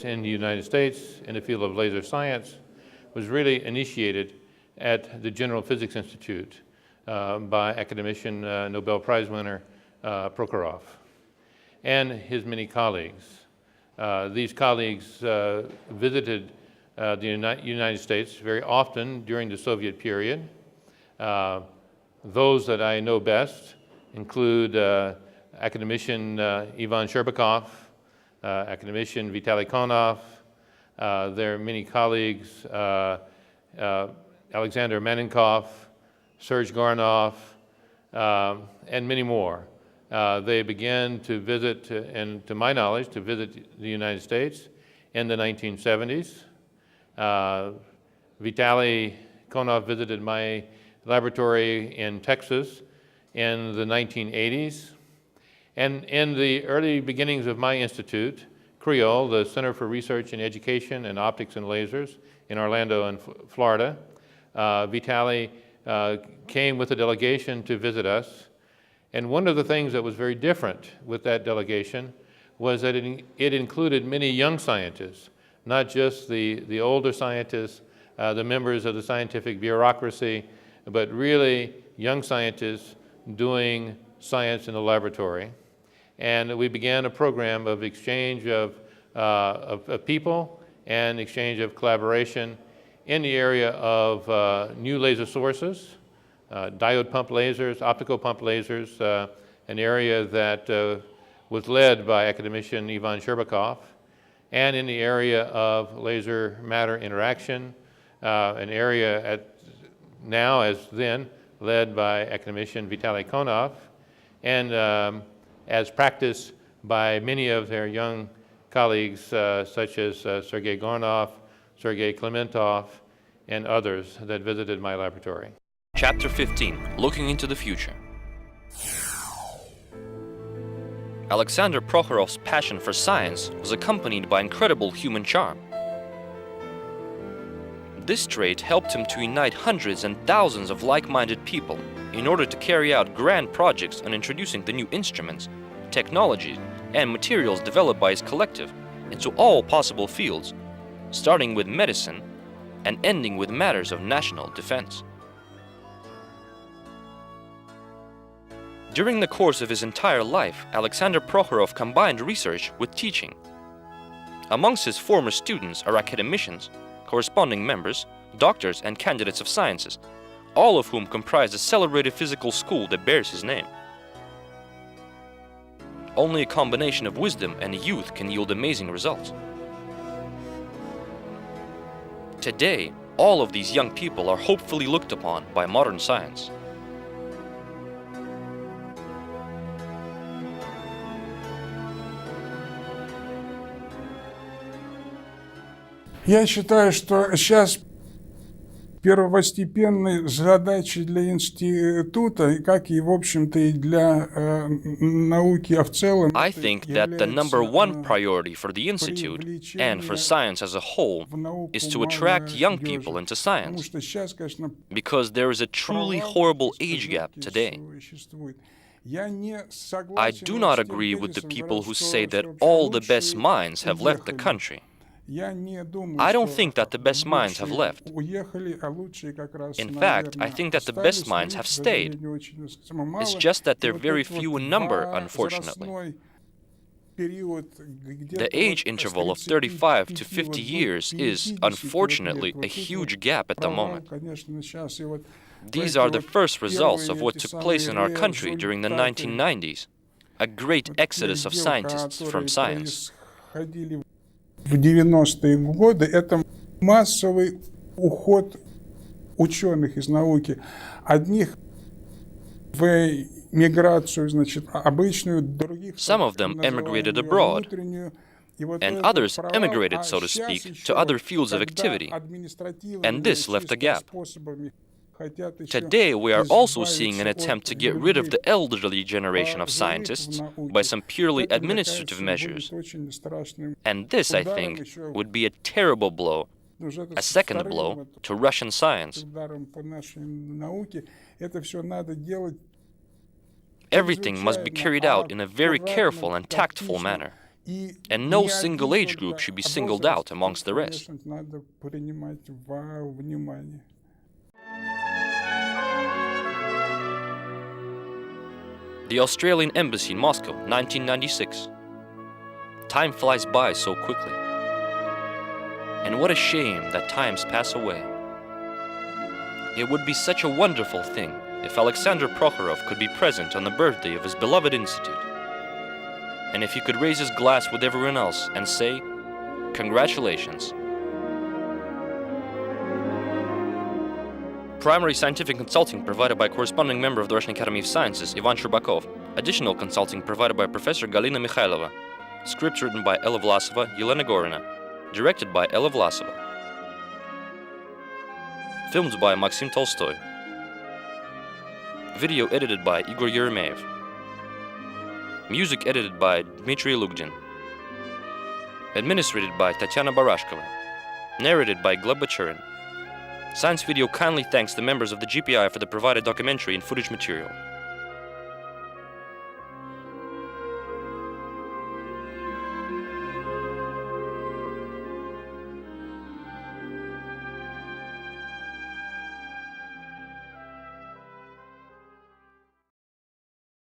in the United States in the field of laser science was really initiated at the General Physics Institute by academician Nobel Prize winner Prokhorov and his many colleagues. These colleagues visited the United States very often during the Soviet period. Those that I know best include academician Ivan Shcherbakov, academician Vitaly Konov, their many colleagues, Alexander Manenkov, Sergei Goranov, and many more. They began to visit, and to my knowledge, to visit the United States in the 1970s. Vitaly Konov visited my laboratory in Texas in the 1980s. And in the early beginnings of my institute, CREOL, the Center for Research in Education and Optics and Lasers in Orlando and Florida, Vitaly came with a delegation to visit us. And one of the things that was very different with that delegation was that it included many young scientists, not just the older scientists, the members of the scientific bureaucracy, but really young scientists doing science in the laboratory. And we began a program of exchange of people and exchange of collaboration in the area of new laser sources, diode pump lasers, optical pump lasers, an area that was led by academician Ivan Shcherbakov, and in the area of laser matter interaction, an area now as then led by academician Vitaly Konov, and as practiced by many of their young colleagues such as Sergei Goranov, Sergei Klementov, and others that visited my laboratory. Chapter 15. Looking into the future. Alexander Prokhorov's passion for science was accompanied by incredible human charm. This trait helped him to unite hundreds and thousands of like-minded people in order to carry out grand projects on introducing the new instruments, technologies, and materials developed by his collective into all possible fields, starting with medicine and ending with matters of national defense. During the course of his entire life, Alexander Prokhorov combined research with teaching. Amongst his former students are academicians, corresponding members, doctors, and candidates of sciences, all of whom comprise the celebrated physical school that bears his name. Only a combination of wisdom and youth can yield amazing results. Today, all of these young people are hopefully looked upon by modern science. Я считаю, что сейчас первостепенной задачей для института, как и, в общем-то, и для науки в целом, I think that the number one priority for the Institute and for science as a whole is to attract young people into science, because there is a truly horrible age gap today. I do not agree with the people who say that all the best minds have left the country. I don't think that the best minds have left. In fact, I think that the best minds have stayed. It's just that they're very few in number, unfortunately. The age interval of 35 to 50 years is, unfortunately, a huge gap at the moment. These are the first results of what took place in our country during the 1990s, a great exodus of scientists from science. В 90-е годы это массовый уход ученых из науки. Одних в миграцию, значит, обычную, других... Some of them emigrated abroad, and others emigrated, so to speak, to other fields of activity, and this left a gap. Today, we are also seeing an attempt to get rid of the elderly generation of scientists by some purely administrative measures. And this, I think, would be a terrible blow, a second blow to Russian science. Everything must be carried out in a very careful and tactful manner. And no single age group should be singled out amongst the rest. The Australian Embassy in Moscow, 1996. Time flies by so quickly. And what a shame that times pass away. It would be such a wonderful thing if Alexander Prokhorov could be present on the birthday of his beloved institute. And if he could raise his glass with everyone else and say, "Congratulations." Primary scientific consulting provided by corresponding member of the Russian Academy of Sciences, Ivan Shcherbakov. Additional consulting provided by Professor Galina Mikhailova. Scripts written by Ella Vlasova, Yelena Gorina. Directed by Ella Vlasova. Filmed by Maxim Tolstoy. Video edited by Igor Yeremeyev. Music edited by Dmitry Lugdin. Administrated by Tatiana Barashkova. Narrated by Gleb Bachurin. Science Video kindly thanks the members of the GPI for the provided documentary and footage material.